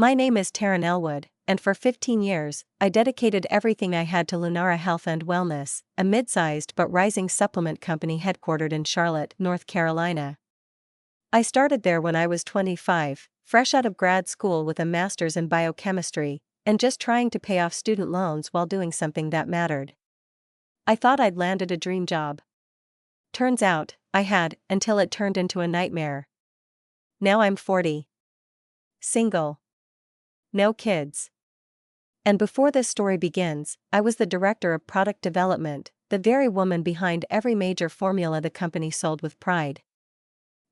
My name is Taryn Elwood, and for 15 years, I dedicated everything I had to Lunara Health and Wellness, a mid-sized but rising supplement company headquartered in Charlotte, North Carolina. I started there when I was 25, fresh out of grad school with a master's in biochemistry, and just trying to pay off student loans while doing something that mattered. I thought I'd landed a dream job. Turns out, I had, until it turned into a nightmare. Now I'm 40. Single. No kids. And before this story begins, I was the director of product development, the very woman behind every major formula the company sold with pride.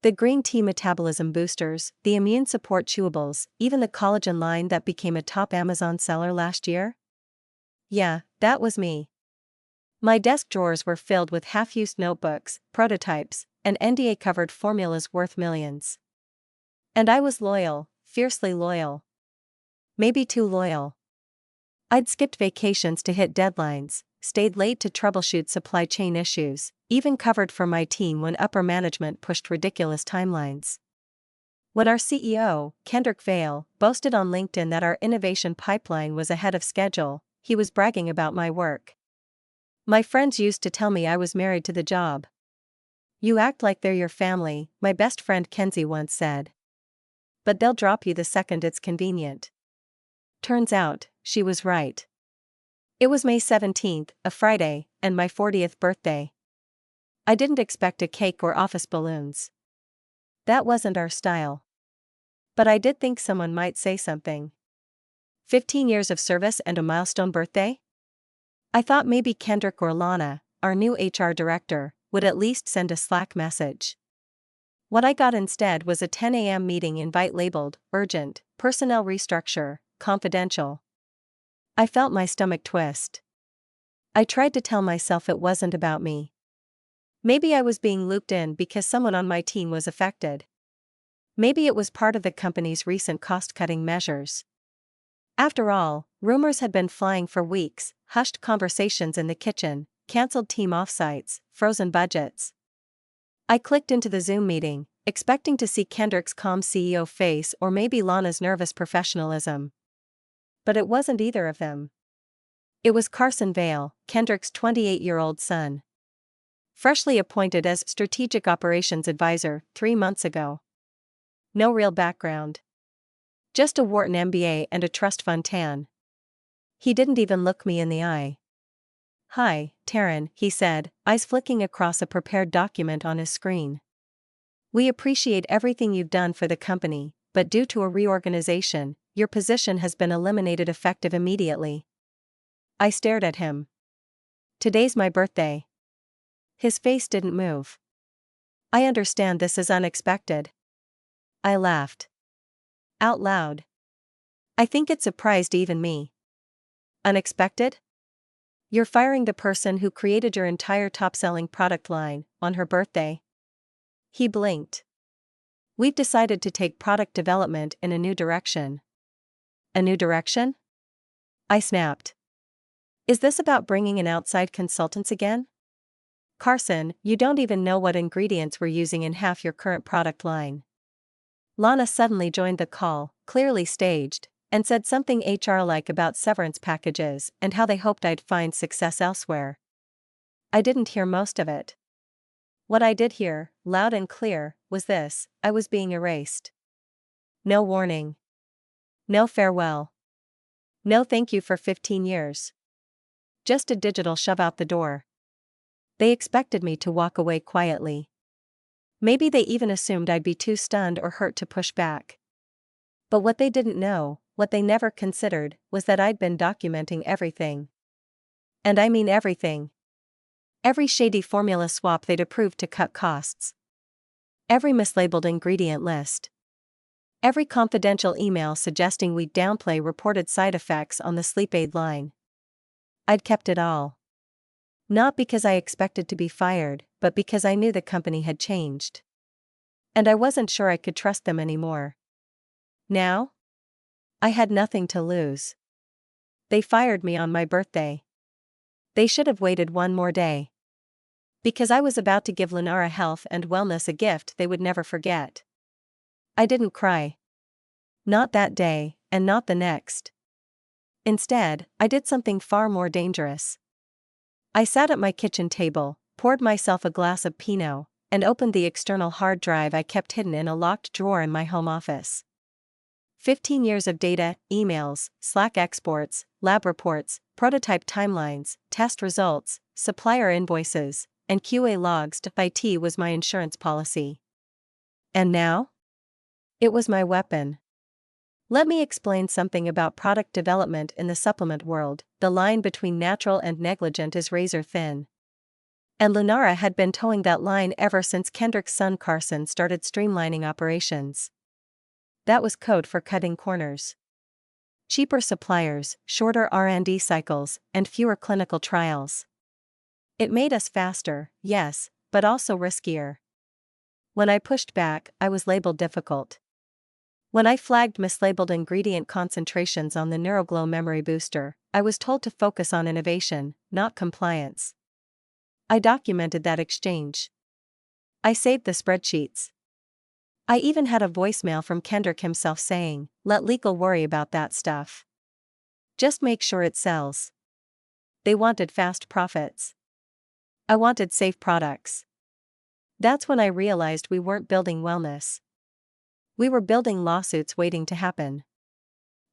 The green tea metabolism boosters, the immune support chewables, even the collagen line that became a top Amazon seller last year? Yeah, that was me. My desk drawers were filled with half-used notebooks, prototypes, and NDA-covered formulas worth millions. And I was loyal, fiercely loyal. Maybe too loyal. I'd skipped vacations to hit deadlines, stayed late to troubleshoot supply chain issues, even covered for my team when upper management pushed ridiculous timelines. When our CEO, Kendrick Vale, boasted on LinkedIn that our innovation pipeline was ahead of schedule, he was bragging about my work. My friends used to tell me I was married to the job. "You act like they're your family," my best friend Kenzie once said. "But they'll drop you the second it's convenient." Turns out, she was right. It was May 17th, a Friday, and my 40th birthday. I didn't expect a cake or office balloons. That wasn't our style. But I did think someone might say something. 15 years of service and a milestone birthday? I thought maybe Kendrick or Lana, our new HR director, would at least send a Slack message. What I got instead was a 10 a.m. meeting invite labeled, "Urgent, Personnel Restructure, Confidential." I felt my stomach twist. I tried to tell myself it wasn't about me. Maybe I was being looped in because someone on my team was affected. Maybe it was part of the company's recent cost-cutting measures. After all, rumors had been flying for weeks, hushed conversations in the kitchen, canceled team offsites, frozen budgets. I clicked into the Zoom meeting, expecting to see Kendrick's calm CEO face or maybe Lana's nervous professionalism. But it wasn't either of them. It was Carson Vale, Kendrick's 28-year-old son. Freshly appointed as Strategic Operations Advisor 3 months ago. No real background. Just a Wharton MBA and a trust fund tan. He didn't even look me in the eye. "Hi, Taryn," he said, eyes flicking across a prepared document on his screen. "We appreciate everything you've done for the company, but due to a reorganization, your position has been eliminated effective immediately." I stared at him. "Today's my birthday." His face didn't move. "I understand this is unexpected." I laughed. Out loud. I think it surprised even me. "Unexpected? You're firing the person who created your entire top-selling product line, on her birthday?" He blinked. "We've decided to take product development in a new direction." "A new direction?" I snapped. "Is this about bringing in outside consultants again? Carson, you don't even know what ingredients we're using in half your current product line." Lana suddenly joined the call, clearly staged, and said something HR-like about severance packages and how they hoped I'd find success elsewhere. I didn't hear most of it. What I did hear, loud and clear, was this: I was being erased. No warning. No farewell. No thank you for 15 years. Just a digital shove out the door. They expected me to walk away quietly. Maybe they even assumed I'd be too stunned or hurt to push back. But what they didn't know, what they never considered, was that I'd been documenting everything. And I mean everything. Every shady formula swap they'd approved to cut costs. Every mislabeled ingredient list. Every confidential email suggesting we'd downplay reported side effects on the sleep aid line. I'd kept it all. Not because I expected to be fired, but because I knew the company had changed. And I wasn't sure I could trust them anymore. Now? I had nothing to lose. They fired me on my birthday. They should have waited one more day. Because I was about to give Lunara Health and Wellness a gift they would never forget. I didn't cry. Not that day, and not the next. Instead, I did something far more dangerous. I sat at my kitchen table, poured myself a glass of Pinot, and opened the external hard drive I kept hidden in a locked drawer in my home office. 15 years of data, emails, Slack exports, lab reports, prototype timelines, test results, supplier invoices, and QA logs to IT was my insurance policy. And now? It was my weapon. Let me explain something about product development in the supplement world. The line between natural and negligent is razor thin. And Lunara had been towing that line ever since Kendrick's son Carson started streamlining operations. That was code for cutting corners. Cheaper suppliers, shorter R&D cycles, and fewer clinical trials. It made us faster, yes, but also riskier. When I pushed back, I was labeled difficult. When I flagged mislabeled ingredient concentrations on the NeuroGlow memory booster, I was told to focus on innovation, not compliance. I documented that exchange. I saved the spreadsheets. I even had a voicemail from Kendrick himself saying, "Let legal worry about that stuff. Just make sure it sells." They wanted fast profits. I wanted safe products. That's when I realized we weren't building wellness. We were building lawsuits waiting to happen.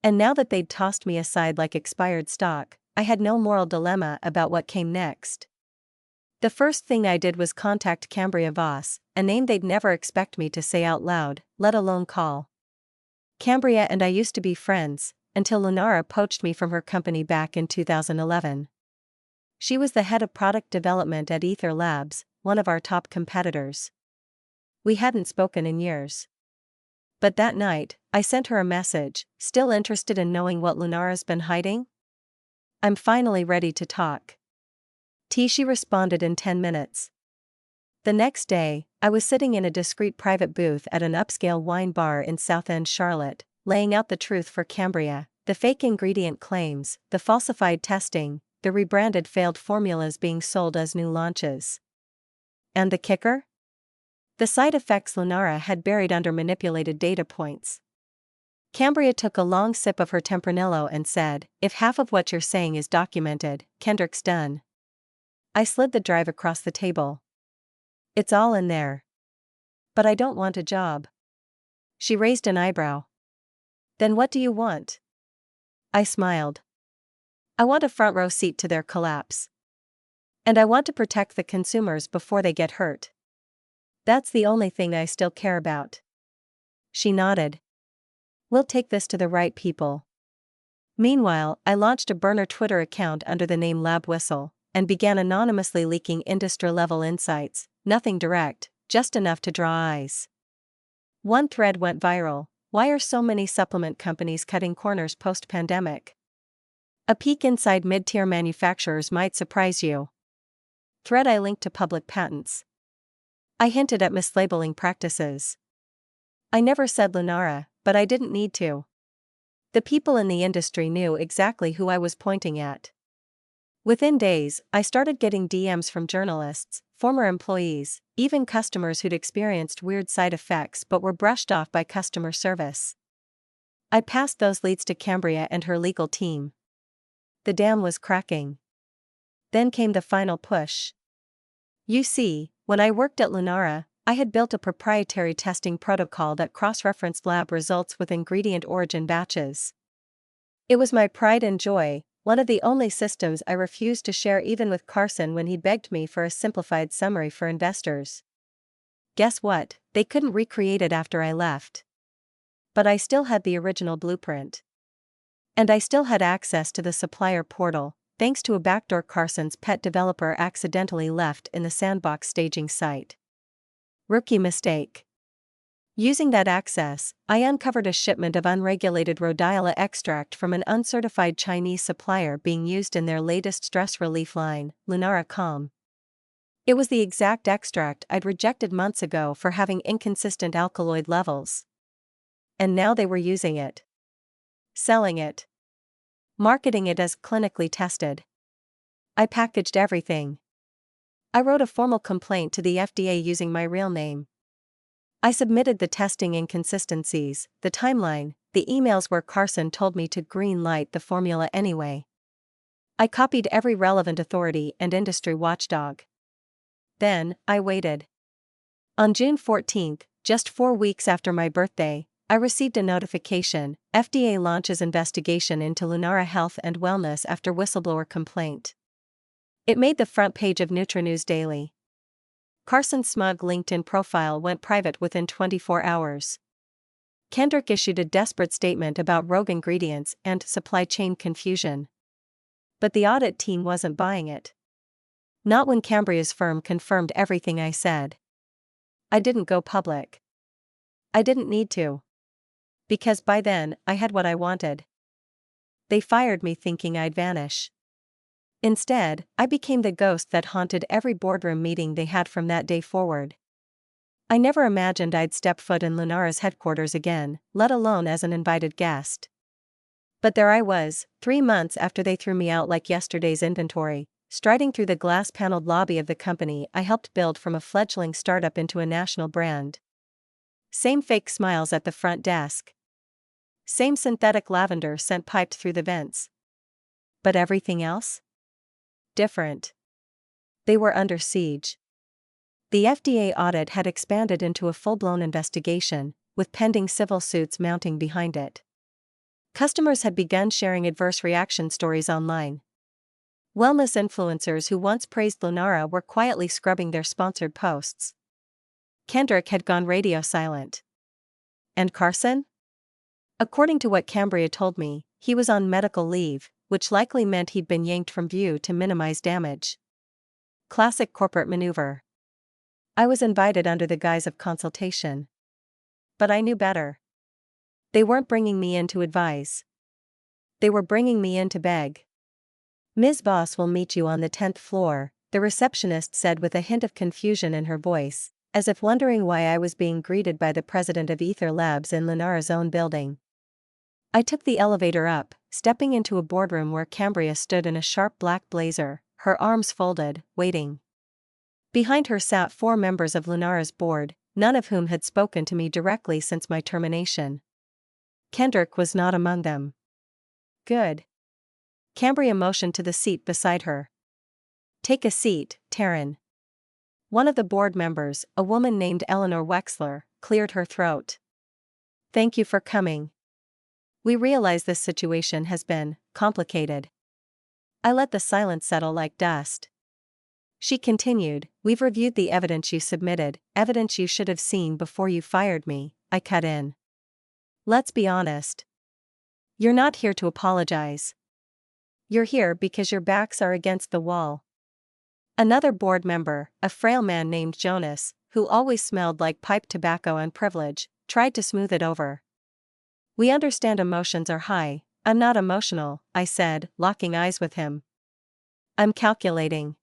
And now that they'd tossed me aside like expired stock, I had no moral dilemma about what came next. The first thing I did was contact Cambria Voss, a name they'd never expect me to say out loud, let alone call. Cambria and I used to be friends, until Lunara poached me from her company back in 2011. She was the head of product development at Ether Labs, one of our top competitors. We hadn't spoken in years. But that night, I sent her a message, still interested in knowing what Lunara's been hiding? I'm finally ready to talk. She responded in 10 minutes. The next day, I was sitting in a discreet private booth at an upscale wine bar in South End Charlotte, laying out the truth for Cambria, the fake ingredient claims, the falsified testing, the rebranded failed formulas being sold as new launches. And the kicker? The side effects Lunara had buried under manipulated data points. Cambria took a long sip of her Tempranillo and said, "If half of what you're saying is documented, Kendrick's done." I slid the drive across the table. "It's all in there." "But I don't want a job." She raised an eyebrow. "Then what do you want?" I smiled. "I want a front row seat to their collapse. And I want to protect the consumers before they get hurt. That's the only thing I still care about." She nodded. "We'll take this to the right people." Meanwhile, I launched a burner Twitter account under the name Lab Whistle, and began anonymously leaking industry-level insights, nothing direct, just enough to draw eyes. One thread went viral: "Why are so many supplement companies cutting corners post-pandemic? A peek inside mid-tier manufacturers might surprise you." Thread I linked to public patents. I hinted at mislabeling practices. I never said Lunara, but I didn't need to. The people in the industry knew exactly who I was pointing at. Within days, I started getting DMs from journalists, former employees, even customers who'd experienced weird side effects but were brushed off by customer service. I passed those leads to Cambria and her legal team. The dam was cracking. Then came the final push. You see, when I worked at Lunara, I had built a proprietary testing protocol that cross-referenced lab results with ingredient origin batches. It was my pride and joy, one of the only systems I refused to share even with Carson when he begged me for a simplified summary for investors. Guess what? They couldn't recreate it after I left. But I still had the original blueprint. And I still had access to the supplier portal, thanks to a backdoor Carson's pet developer accidentally left in the sandbox staging site. Rookie mistake. Using that access, I uncovered a shipment of unregulated rhodiola extract from an uncertified Chinese supplier being used in their latest stress relief line, Lunara Calm. It was the exact extract I'd rejected months ago for having inconsistent alkaloid levels. And now they were using it. Selling it. Marketing it as clinically tested. I packaged everything. I wrote a formal complaint to the FDA using my real name. I submitted the testing inconsistencies, the timeline, the emails where Carson told me to green light the formula anyway. I copied every relevant authority and industry watchdog. Then, I waited. On June 14, just 4 weeks after my birthday, I received a notification: FDA launches investigation into Lunara Health and Wellness after whistleblower complaint. It made the front page of NutriNews Daily. Carson's smug LinkedIn profile went private within 24 hours. Kendrick issued a desperate statement about rogue ingredients and supply chain confusion. But the audit team wasn't buying it. Not when Cambria's firm confirmed everything I said. I didn't go public. I didn't need to. Because by then, I had what I wanted. They fired me thinking I'd vanish. Instead, I became the ghost that haunted every boardroom meeting they had from that day forward. I never imagined I'd step foot in Lunara's headquarters again, let alone as an invited guest. But there I was, 3 months after they threw me out like yesterday's inventory, striding through the glass-paneled lobby of the company I helped build from a fledgling startup into a national brand. Same fake smiles at the front desk. Same synthetic lavender scent piped through the vents. But everything else? Different. They were under siege. The FDA audit had expanded into a full-blown investigation, with pending civil suits mounting behind it. Customers had begun sharing adverse reaction stories online. Wellness influencers who once praised Lunara were quietly scrubbing their sponsored posts. Kendrick had gone radio silent. And Carson? According to what Cambria told me, he was on medical leave, which likely meant he'd been yanked from view to minimize damage. Classic corporate maneuver. I was invited under the guise of consultation. But I knew better. They weren't bringing me in to advise. They were bringing me in to beg. "Ms. Boss will meet you on the 10th floor, the receptionist said with a hint of confusion in her voice, as if wondering why I was being greeted by the president of Ether Labs in Lunara's own building. I took the elevator up, stepping into a boardroom where Cambria stood in a sharp black blazer, her arms folded, waiting. Behind her sat 4 members of Lunara's board, none of whom had spoken to me directly since my termination. Kendrick was not among them. Good. Cambria motioned to the seat beside her. "Take a seat, Taryn." One of the board members, a woman named Eleanor Wexler, cleared her throat. "Thank you for coming. We realize this situation has been complicated." I let the silence settle like dust. She continued, "We've reviewed the evidence you submitted, evidence you should have seen before you fired me." I cut in. "Let's be honest. You're not here to apologize. You're here because your backs are against the wall." Another board member, a frail man named Jonas, who always smelled like pipe tobacco and privilege, tried to smooth it over. "We understand emotions are high." "I'm not emotional," I said, locking eyes with him. "I'm calculating."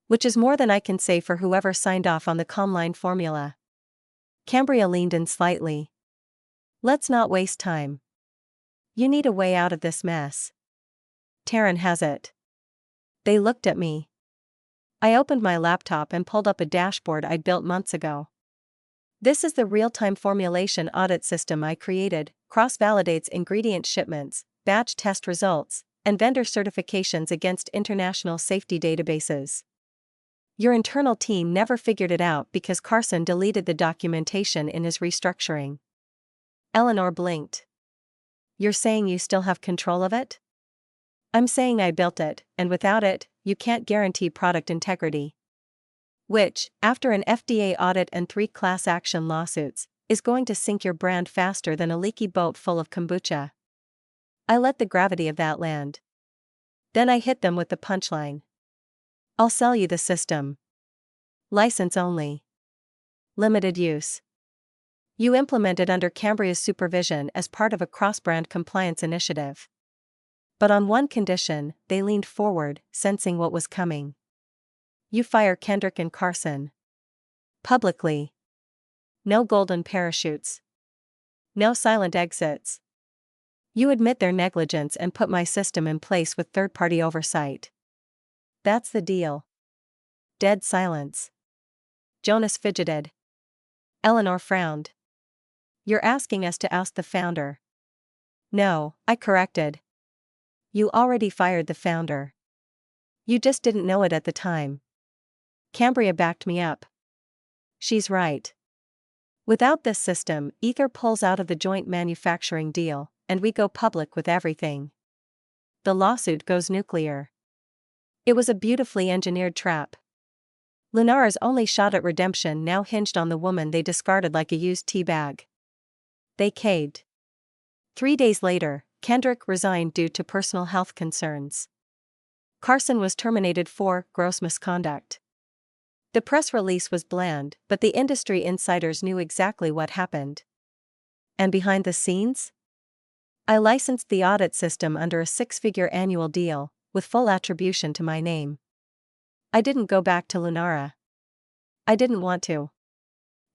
Which is more than I can say for whoever signed off on the Comline formula. Cambria leaned in slightly. "Let's not waste time. You need a way out of this mess. Taryn has it." They looked at me. I opened my laptop and pulled up a dashboard I'd built months ago. "This is the real-time formulation audit system I created, cross-validates ingredient shipments, batch test results, and vendor certifications against international safety databases. Your internal team never figured it out because Carson deleted the documentation in his restructuring." Eleanor blinked. "You're saying you still have control of it?" "I'm saying I built it, and without it, you can't guarantee product integrity. Which, after an FDA audit and 3 class action lawsuits, is going to sink your brand faster than a leaky boat full of kombucha." I let the gravity of that land. Then I hit them with the punchline. "I'll sell you the system. License only. Limited use. You implement it under Cambria's supervision as part of a cross-brand compliance initiative. But on one condition," they leaned forward, sensing what was coming. "You fire Kendrick and Carson. Publicly. No golden parachutes. No silent exits. You admit their negligence and put my system in place with third-party oversight. That's the deal." Dead silence. Jonas fidgeted. Eleanor frowned. "You're asking us to oust the founder." No, I corrected. You already fired the founder. You just didn't know it at the time. Cambria backed me up. She's right. Without this system, Ether pulls out of the joint manufacturing deal, and we go public with everything. The lawsuit goes nuclear. It was a beautifully engineered trap. Lunara's only shot at redemption now hinged on the woman they discarded like a used tea bag. They caved. 3 days later, Kendrick resigned due to personal health concerns. Carson was terminated for gross misconduct. The press release was bland, but the industry insiders knew exactly what happened. And behind the scenes? I licensed the audit system under a 6-figure annual deal, with full attribution to my name. I didn't go back to Lunara. I didn't want to.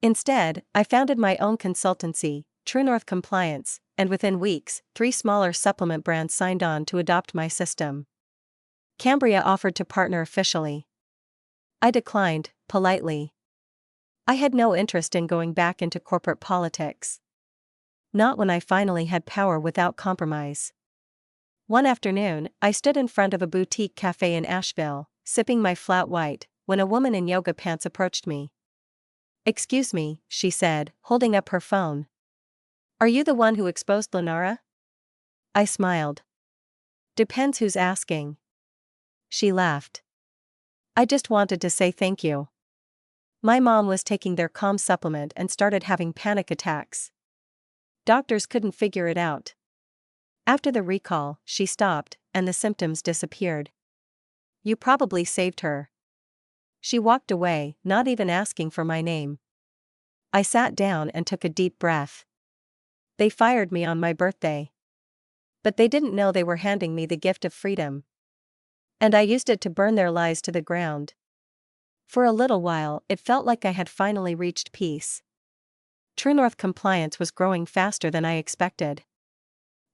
Instead, I founded my own consultancy, True North Compliance, and within weeks, 3 smaller supplement brands signed on to adopt my system. Cambria offered to partner officially. I declined, politely. I had no interest in going back into corporate politics. Not when I finally had power without compromise. One afternoon, I stood in front of a boutique cafe in Asheville, sipping my flat white, when a woman in yoga pants approached me. "Excuse me," she said, holding up her phone. "Are you the one who exposed Lunara?" I smiled. "Depends who's asking." She laughed. "I just wanted to say thank you. My mom was taking their calm supplement and started having panic attacks. Doctors couldn't figure it out. After the recall, she stopped, and the symptoms disappeared. You probably saved her." She walked away, not even asking for my name. I sat down and took a deep breath. They fired me on my birthday. But they didn't know they were handing me the gift of freedom. And I used it to burn their lies to the ground. For a little while, it felt like I had finally reached peace. True North Compliance was growing faster than I expected.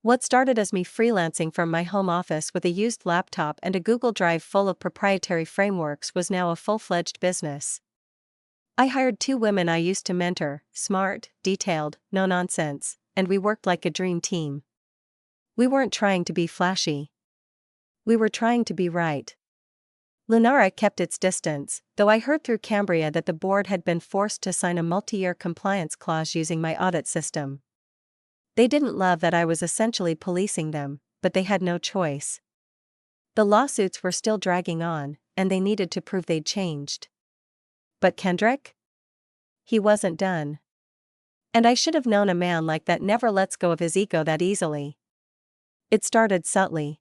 What started as me freelancing from my home office with a used laptop and a Google Drive full of proprietary frameworks was now a full-fledged business. I hired 2 women I used to mentor, smart, detailed, no nonsense, and we worked like a dream team. We weren't trying to be flashy. We were trying to be right. Lunara kept its distance, though I heard through Cambria that the board had been forced to sign a multi-year compliance clause using my audit system. They didn't love that I was essentially policing them, but they had no choice. The lawsuits were still dragging on, and they needed to prove they'd changed. But Kendrick? He wasn't done. And I should have known a man like that never lets go of his ego that easily. It started subtly.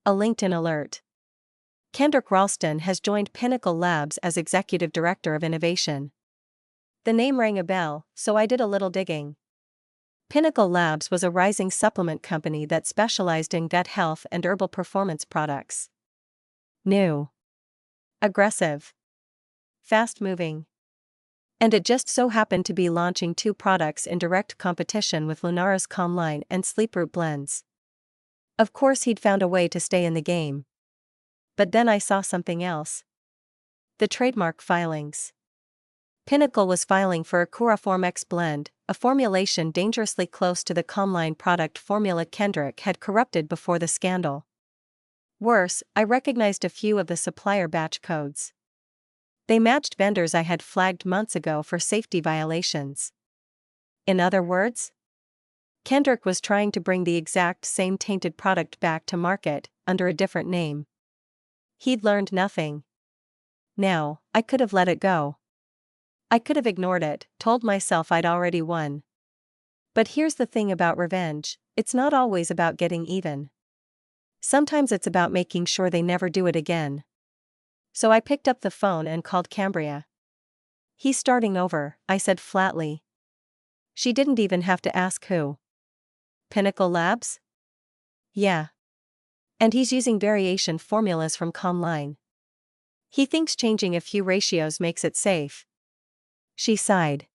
A LinkedIn alert. Kendrick Ralston has joined Pinnacle Labs as Executive Director of Innovation. The name rang a bell, so I did a little digging. Pinnacle Labs was a rising supplement company that specialized in gut health and herbal performance products. New. Aggressive. Fast-moving. And it just so happened to be launching 2 products in direct competition with Lunara's Calm line and Sleeproot blends. Of course he'd found a way to stay in the game. But then I saw something else. The trademark filings. Pinnacle was filing for a Curaform X blend, a formulation dangerously close to the Calm line product formula Kendrick had corrupted before the scandal. Worse, I recognized a few of the supplier batch codes. They matched vendors I had flagged months ago for safety violations. In other words, Kendrick was trying to bring the exact same tainted product back to market, under a different name. He'd learned nothing. Now, I could have let it go. I could have ignored it, told myself I'd already won. But here's the thing about revenge, it's not always about getting even. Sometimes it's about making sure they never do it again. So I picked up the phone and called Cambria. "He's starting over," I said flatly. She didn't even have to ask who. "Pinnacle Labs?" "Yeah. And he's using variation formulas from Calm line. He thinks changing a few ratios makes it safe." She sighed.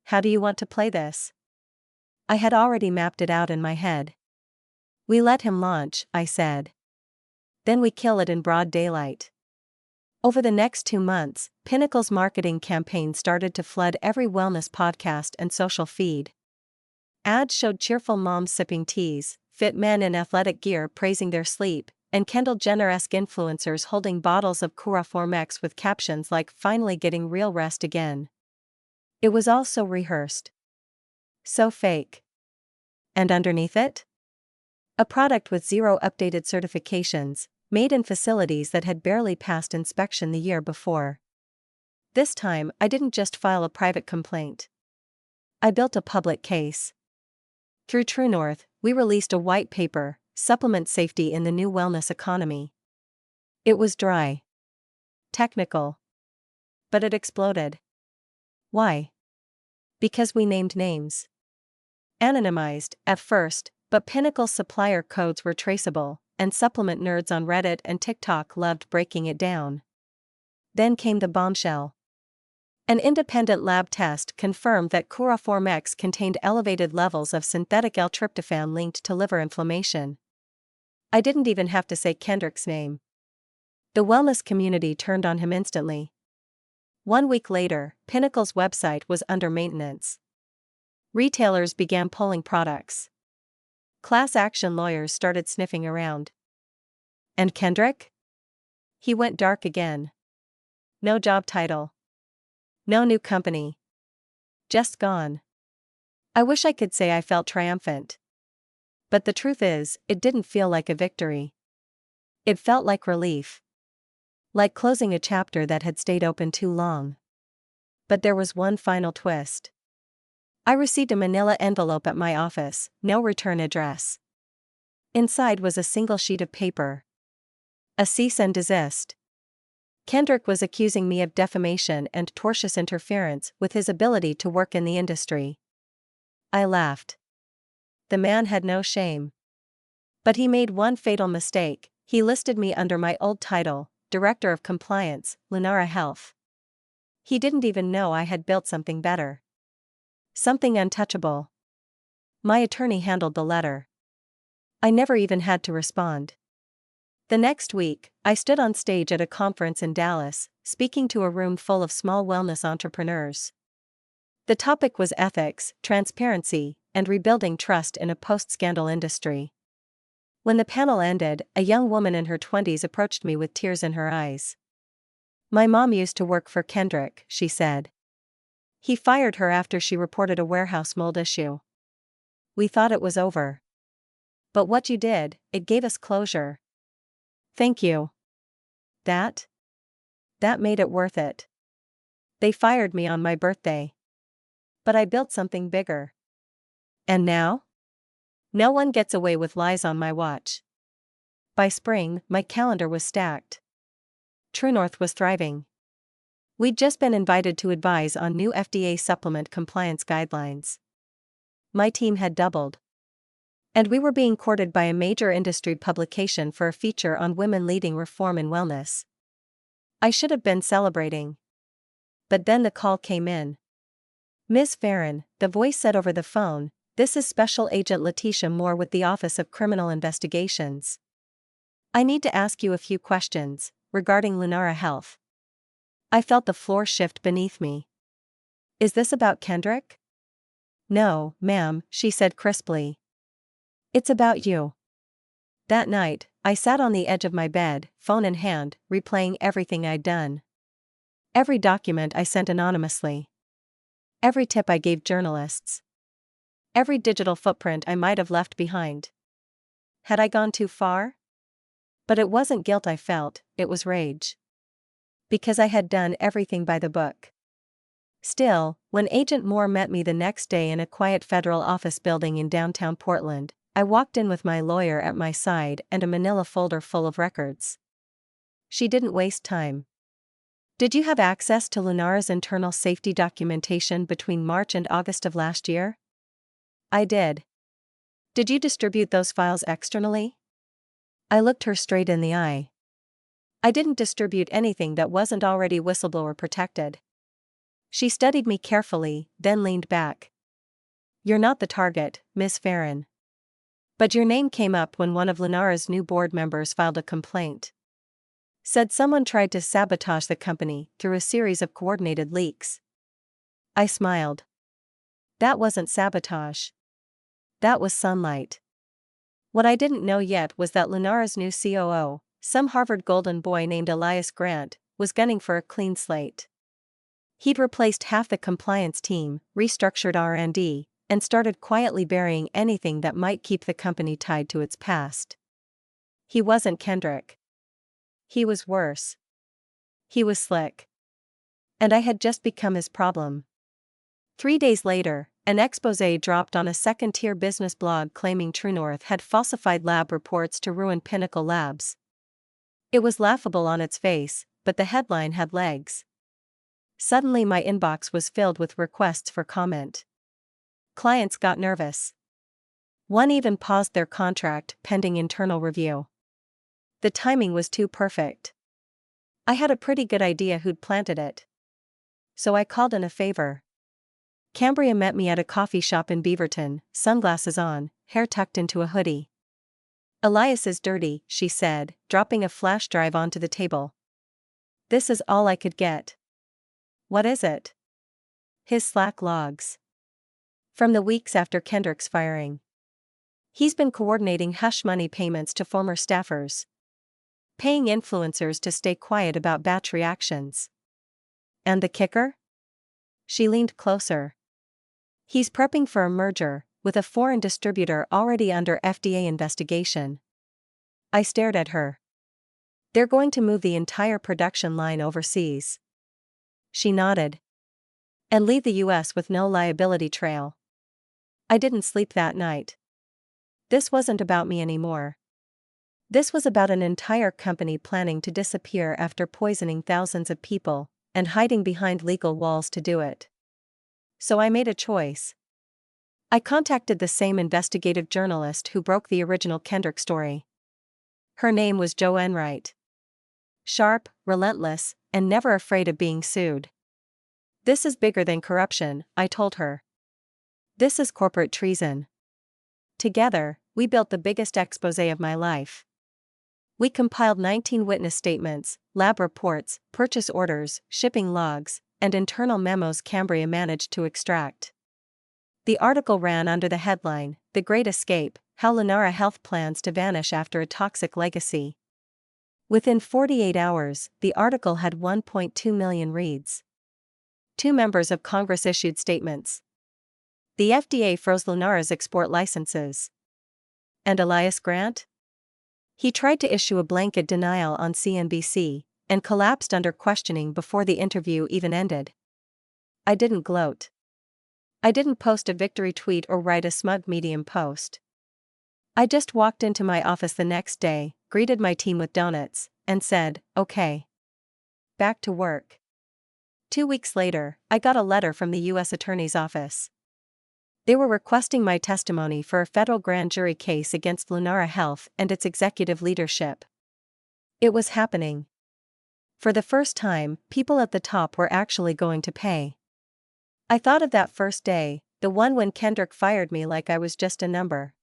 "How do you want to play this?" I had already mapped it out in my head. "We let him launch," I said. "Then we kill it in broad daylight." Over the next 2 months, Pinnacle's marketing campaign started to flood every wellness podcast and social feed. Ads showed cheerful moms sipping teas, fit men in athletic gear praising their sleep, and Kendall Jenner-esque influencers holding bottles of Chloroform-X with captions like "finally getting real rest again." It was all so rehearsed. So fake. And underneath it? A product with zero updated certifications, made in facilities that had barely passed inspection the year before. This time, I didn't just file a private complaint. I built a public case. Through True North, we released a white paper, Supplement Safety in the New Wellness Economy. It was dry. Technical. But it exploded. Why? Because we named names. Anonymized, at first, but Pinnacle supplier codes were traceable, and supplement nerds on Reddit and TikTok loved breaking it down. Then came the bombshell. An independent lab test confirmed that Chloroform-X contained elevated levels of synthetic L-tryptophan linked to liver inflammation. I didn't even have to say Kendrick's name. The wellness community turned on him instantly. 1 week later, Pinnacle's website was under maintenance. Retailers began pulling products. Class action lawyers started sniffing around. And Kendrick? He went dark again. No job title. No new company. Just gone. I wish I could say I felt triumphant. But the truth is, it didn't feel like a victory. It felt like relief. Like closing a chapter that had stayed open too long. But there was one final twist. I received a manila envelope at my office, no return address. Inside was a single sheet of paper. A cease and desist. Kendrick was accusing me of defamation and tortious interference with his ability to work in the industry. I laughed. The man had no shame. But he made one fatal mistake. He listed me under my old title, Director of Compliance, Lunara Health. He didn't even know I had built something better. Something untouchable. My attorney handled the letter. I never even had to respond. The next week, I stood on stage at a conference in Dallas, speaking to a room full of small wellness entrepreneurs. The topic was ethics, transparency, and rebuilding trust in a post-scandal industry. When the panel ended, a young woman in her 20s approached me with tears in her eyes. "My mom used to work for Kendrick," she said. "He fired her after she reported a warehouse mold issue. We thought it was over. But what you did, it gave us closure. Thank you. That made it worth it. They fired me on my birthday. But I built something bigger. And now? No one gets away with lies on my watch." By spring, my calendar was stacked. True North was thriving. We'd just been invited to advise on new FDA supplement compliance guidelines. My team had doubled. And we were being courted by a major industry publication for a feature on women leading reform in wellness. I should have been celebrating. But then the call came in. "Ms. Farron," the voice said over the phone, "this is Special Agent Letitia Moore with the Office of Criminal Investigations. I need to ask you a few questions regarding Lunara Health." I felt the floor shift beneath me. "Is this about Kendrick?" "No, ma'am," she said crisply. "It's about you." That night, I sat on the edge of my bed, phone in hand, replaying everything I'd done. Every document I sent anonymously. Every tip I gave journalists. Every digital footprint I might have left behind. Had I gone too far? But it wasn't guilt I felt, it was rage. Because I had done everything by the book. Still, when Agent Moore met me the next day in a quiet federal office building in downtown Portland, I walked in with my lawyer at my side and a manila folder full of records. She didn't waste time. "Did you have access to Lunara's internal safety documentation between March and August of last year?" "I did." "Did you distribute those files externally?" I looked her straight in the eye. "I didn't distribute anything that wasn't already whistleblower protected." She studied me carefully, then leaned back. "You're not the target, Miss Farron. But your name came up when one of Lunara's new board members filed a complaint. Said someone tried to sabotage the company through a series of coordinated leaks." I smiled. "That wasn't sabotage. That was sunlight. What I didn't know yet was that Lunara's new COO, some Harvard Golden Boy named Elias Grant, was gunning for a clean slate. He'd replaced half the compliance team, restructured R&D, and started quietly burying anything that might keep the company tied to its past. He wasn't Kendrick. He was worse. He was slick. And I had just become his problem. 3 days later, an exposé dropped on a second-tier business blog claiming True North had falsified lab reports to ruin Pinnacle Labs. It was laughable on its face, but the headline had legs. Suddenly my inbox was filled with requests for comment. Clients got nervous. One even paused their contract pending internal review. The timing was too perfect. I had a pretty good idea who'd planted it. So I called in a favor. Cambria met me at a coffee shop in Beaverton, sunglasses on, hair tucked into a hoodie. Elias is dirty, she said, dropping a flash drive onto the table. This is all I could get. What is it? His Slack logs. From the weeks after Kendrick's firing. He's been coordinating hush money payments to former staffers. Paying influencers to stay quiet about batch reactions. And the kicker? She leaned closer. He's prepping for a merger, with a foreign distributor already under FDA investigation. I stared at her. They're going to move the entire production line overseas. She nodded. And leave the US with no liability trail. I didn't sleep that night. This wasn't about me anymore. This was about an entire company planning to disappear after poisoning thousands of people, and hiding behind legal walls to do it. So I made a choice. I contacted the same investigative journalist who broke the original Kendrick story. Her name was Jo Enright. Sharp, relentless, and never afraid of being sued. This is bigger than corruption, I told her. This is corporate treason. Together, we built the biggest exposé of my life. We compiled 19 witness statements, lab reports, purchase orders, shipping logs, and internal memos Cambria managed to extract. The article ran under the headline, "The Great Escape, How Lunara Health Plans to Vanish After a Toxic Legacy." Within 48 hours, the article had 1.2 million reads. 2 members of Congress issued statements. The FDA froze Lunara's export licenses. And Elias Grant? He tried to issue a blanket denial on CNBC, and collapsed under questioning before the interview even ended. I didn't gloat. I didn't post a victory tweet or write a smug Medium post. I just walked into my office the next day, greeted my team with donuts, and said, "Okay. Back to work." 2 weeks later, I got a letter from the U.S. Attorney's Office. They were requesting my testimony for a federal grand jury case against Lunara Health and its executive leadership. It was happening. For the first time, people at the top were actually going to pay. I thought of that first day, the one when Kendrick fired me, like I was just a number.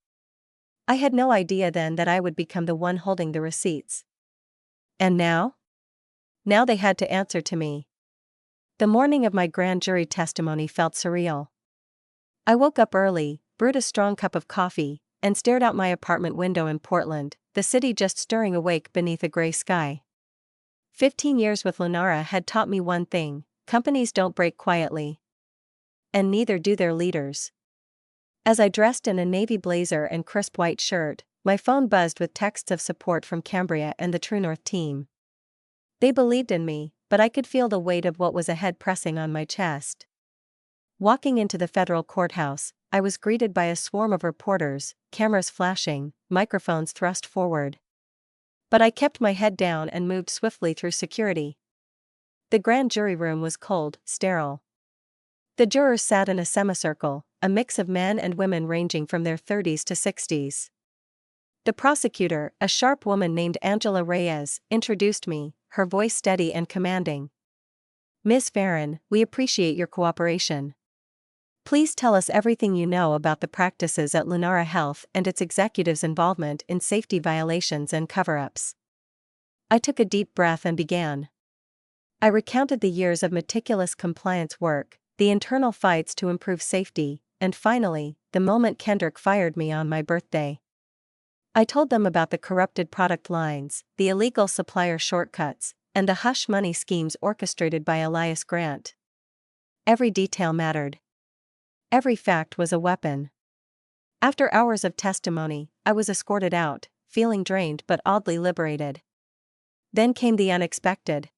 I had no idea then that I would become the one holding the receipts. And now? Now they had to answer to me. The morning of my grand jury testimony felt surreal. I woke up early, brewed a strong cup of coffee, and stared out my apartment window in Portland, the city just stirring awake beneath a gray sky. 15 years with Lunara had taught me one thing: companies don't break quietly. And neither do their leaders. As I dressed in a navy blazer and crisp white shirt, my phone buzzed with texts of support from Cambria and the True North team. They believed in me, but I could feel the weight of what was ahead pressing on my chest. Walking into the federal courthouse, I was greeted by a swarm of reporters, cameras flashing, microphones thrust forward. But I kept my head down and moved swiftly through security. The grand jury room was cold, sterile. The jurors sat in a semicircle, a mix of men and women ranging from their 30s to 60s. The prosecutor, a sharp woman named Angela Reyes, introduced me, her voice steady and commanding. "Ms. Farron, we appreciate your cooperation. Please tell us everything you know about the practices at Lunara Health and its executives' involvement in safety violations and cover-ups." I took a deep breath and began. I recounted the years of meticulous compliance work, the internal fights to improve safety, and finally, the moment Kendrick fired me on my birthday. I told them about the corrupted product lines, the illegal supplier shortcuts, and the hush money schemes orchestrated by Elias Grant. Every detail mattered. Every fact was a weapon. After hours of testimony, I was escorted out, feeling drained but oddly liberated. Then came the unexpected.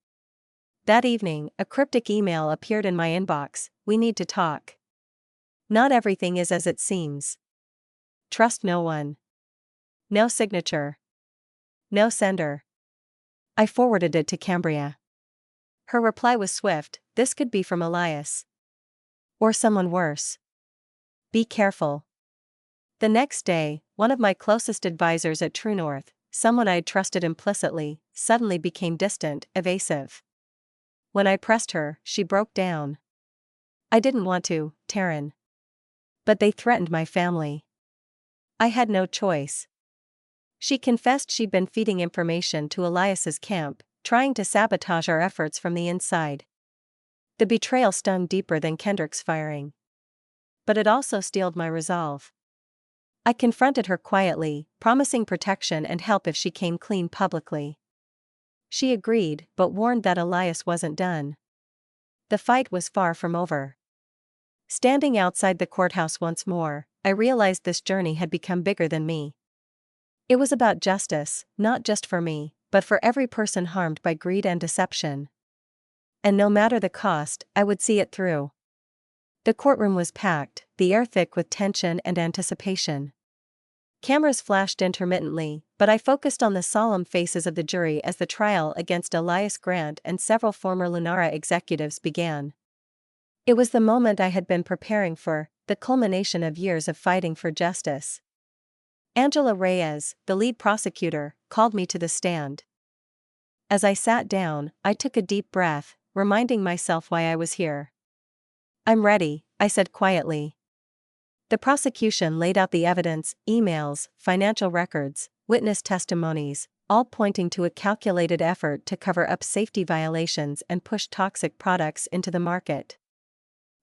That evening, a cryptic email appeared in my inbox: "We need to talk. Not everything is as it seems. Trust no one." No signature. No sender. I forwarded it to Cambria. Her reply was swift: "This could be from Elias. Or someone worse. Be careful." The next day, one of my closest advisors at True North, someone I'd trusted implicitly, suddenly became distant, evasive. When I pressed her, she broke down. "I didn't want to, Taryn. But they threatened my family. I had no choice." She confessed she'd been feeding information to Elias's camp, trying to sabotage our efforts from the inside. The betrayal stung deeper than Kendrick's firing. But it also steeled my resolve. I confronted her quietly, promising protection and help if she came clean publicly. She agreed, but warned that Elias wasn't done. The fight was far from over. Standing outside the courthouse once more, I realized this journey had become bigger than me. It was about justice, not just for me, but for every person harmed by greed and deception. And no matter the cost, I would see it through. The courtroom was packed, the air thick with tension and anticipation. Cameras flashed intermittently, but I focused on the solemn faces of the jury as the trial against Elias Grant and several former Lunara executives began. It was the moment I had been preparing for, the culmination of years of fighting for justice. Angela Reyes, the lead prosecutor, called me to the stand. As I sat down, I took a deep breath, reminding myself why I was here. "I'm ready," I said quietly. The prosecution laid out the evidence: emails, financial records, witness testimonies, all pointing to a calculated effort to cover up safety violations and push toxic products into the market.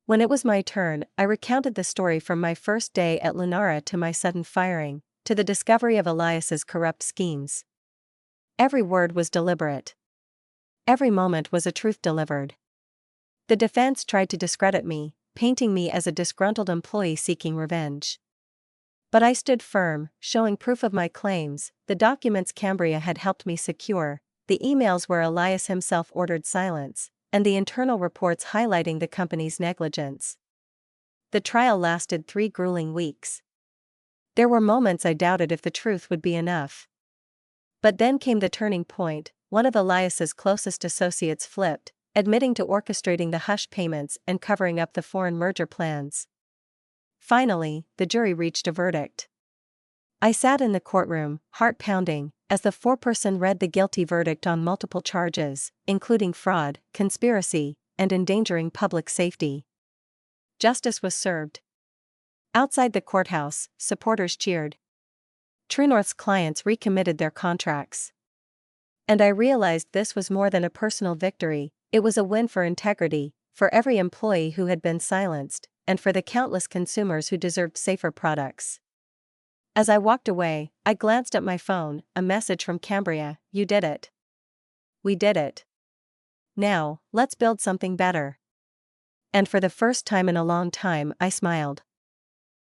When it was my turn, I recounted the story from my first day at Lunara to my sudden firing, to the discovery of Elias's corrupt schemes. Every word was deliberate. Every moment was a truth delivered. The defense tried to discredit me, painting me as a disgruntled employee seeking revenge. But I stood firm, showing proof of my claims: the documents Cambria had helped me secure, the emails where Elias himself ordered silence, and the internal reports highlighting the company's negligence. The trial lasted 3 grueling weeks. There were moments I doubted if the truth would be enough. But then came the turning point. One of Elias's closest associates flipped, admitting to orchestrating the hush payments and covering up the foreign merger plans. Finally, the jury reached a verdict. I sat in the courtroom, heart pounding, as the foreperson read the guilty verdict on multiple charges, including fraud, conspiracy, and endangering public safety. Justice was served. Outside the courthouse, supporters cheered. True North's clients recommitted their contracts. And I realized this was more than a personal victory, it was a win for integrity, for every employee who had been silenced, and for the countless consumers who deserved safer products. As I walked away, I glanced at my phone, a message from Cambria: "You did it. We did it. Now, let's build something better." And for the first time in a long time, I smiled.